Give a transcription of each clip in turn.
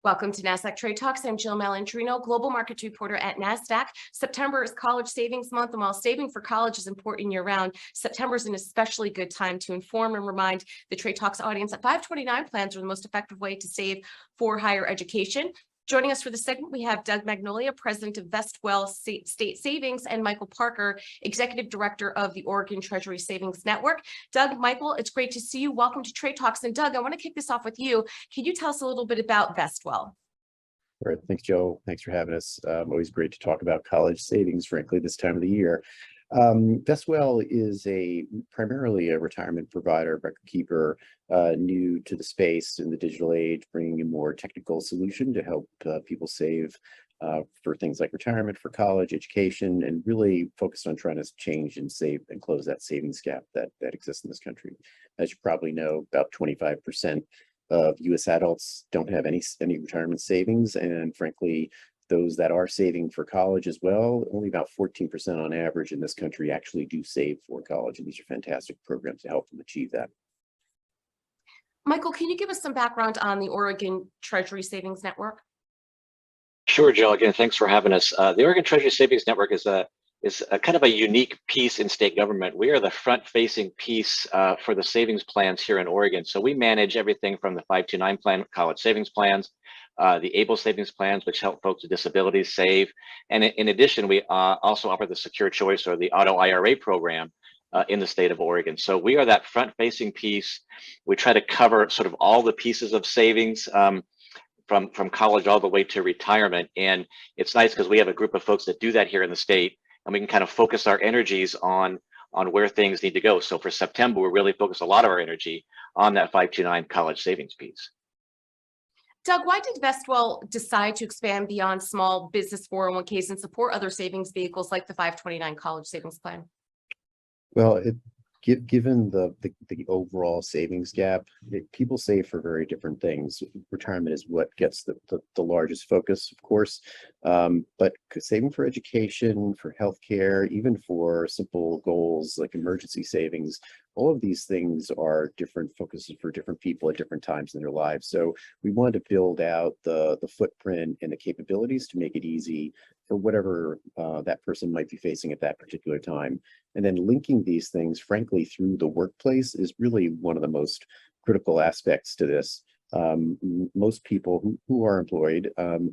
Welcome to Nasdaq Trade Talks. I'm Jill Malandrino, Global Markets Reporter at Nasdaq. September is College Savings Month, and while saving for college is important year-round, September is an especially good time to inform and remind the Trade Talks audience that 529 plans are the most effective way to save for higher education. Joining us for the segment, we have Doug Magnolia, President of Vestwell State Savings, and Michael Parker, Executive Director of the Oregon Treasury Savings Network. Doug, Michael, it's great to see you. Welcome to Trade Talks. And Doug, I want to kick this off with you. Can you tell us a little bit about Vestwell? All right, thanks, Joe. Thanks for having us. Always great to talk about college savings, frankly, this time of the year. Vestwell is primarily a retirement provider, record keeper, new to the space in the digital age, bringing a more technical solution to help people save for things like retirement, for college, education, and really focused on trying to change and save and close that savings gap that exists in this country. As you probably know, about 25% of U.S. adults don't have any retirement savings, and frankly, those that are saving for college as well, only about 14% on average in this country actually do save for college, and these are fantastic programs to help them achieve that. Michael, can you give us some background on the Oregon Treasury Savings Network? Sure, Jill. Again, thanks for having us. The Oregon Treasury Savings Network is a kind of a unique piece in state government. We are the front-facing piece for the savings plans here in Oregon. So we manage everything from the 529 plan, college savings plans, the ABLE savings plans, which help folks with disabilities save. And in addition, we also offer the Secure Choice or the Auto IRA program in the state of Oregon. So we are that front-facing piece. We try to cover sort of all the pieces of savings from college all the way to retirement. And it's nice because we have a group of folks that do that here in the state, and we can kind of focus our energies on where things need to go. So for September, we really focus a lot of our energy on that 529 college savings piece. Doug, why did Vestwell decide to expand beyond small business 401ks and support other savings vehicles like the 529 college savings plan? Well, given the overall savings gap, people save for very different things. Retirement is what gets the largest focus, of course, but saving for education, for healthcare, even for simple goals like emergency savings, all of these things are different focuses for different people at different times in their lives. So we wanted to build out the footprint and the capabilities to make it easy for whatever that person might be facing at that particular time. And then linking these things, frankly, through the workplace is really one of the most critical aspects to this. Most people who are employed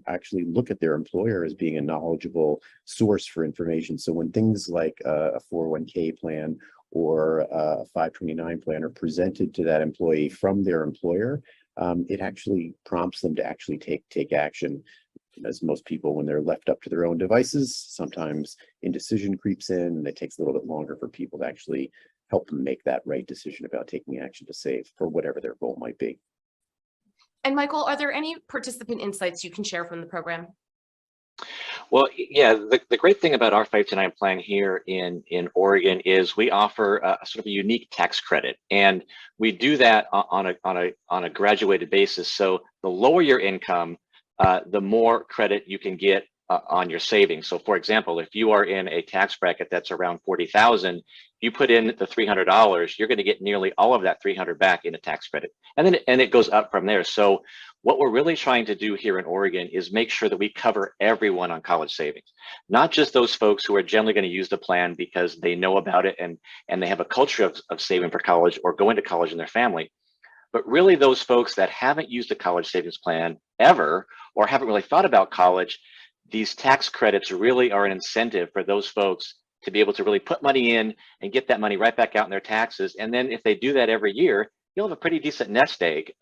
actually look at their employer as being a knowledgeable source for information. So when things like a 401k plan or a 529 plan are presented to that employee from their employer, it actually prompts them to actually take action. As most people, when they're left up to their own devices, sometimes indecision creeps in, and it takes a little bit longer for people to actually help them make that right decision about taking action to save for whatever their goal might be. And Michael, are there any participant insights you can share from the program? Well, yeah, the great thing about our 529 plan here in Oregon is we offer a sort of a unique tax credit, and we do that on a graduated basis. So the lower your income, the more credit you can get on your savings. So for example, if you are in a tax bracket that's around $40,000, you put in the $300, you're going to get nearly all of that $300 back in a tax credit. And then it goes up from there. So what we're really trying to do here in Oregon is make sure that we cover everyone on college savings, not just those folks who are generally going to use the plan because they know about it and they have a culture of saving for college or going to college in their family. But really those folks that haven't used a college savings plan ever or haven't really thought about college, these tax credits really are an incentive for those folks to be able to really put money in and get that money right back out in their taxes. And then if they do that every year, you'll have a pretty decent nest egg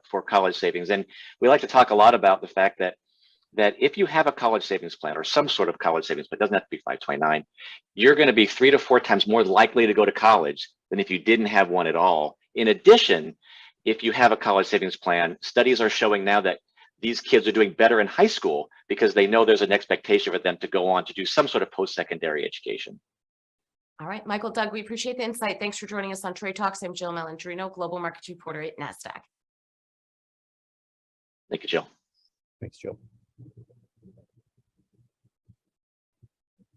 for college savings. And we like to talk a lot about the fact that if you have a college savings plan or some sort of college savings, but it doesn't have to be 529, you're going to be 3 to 4 times more likely to go to college than if you didn't have one at all. In addition, if you have a college savings plan, studies are showing now that these kids are doing better in high school because they know there's an expectation for them to go on to do some sort of post-secondary education. All right, Michael, Doug, we appreciate the insight. Thanks for joining us on Trade Talks. I'm Jill Malandrino, Global Markets Reporter at Nasdaq. Thank you, Jill. Thanks, Joe.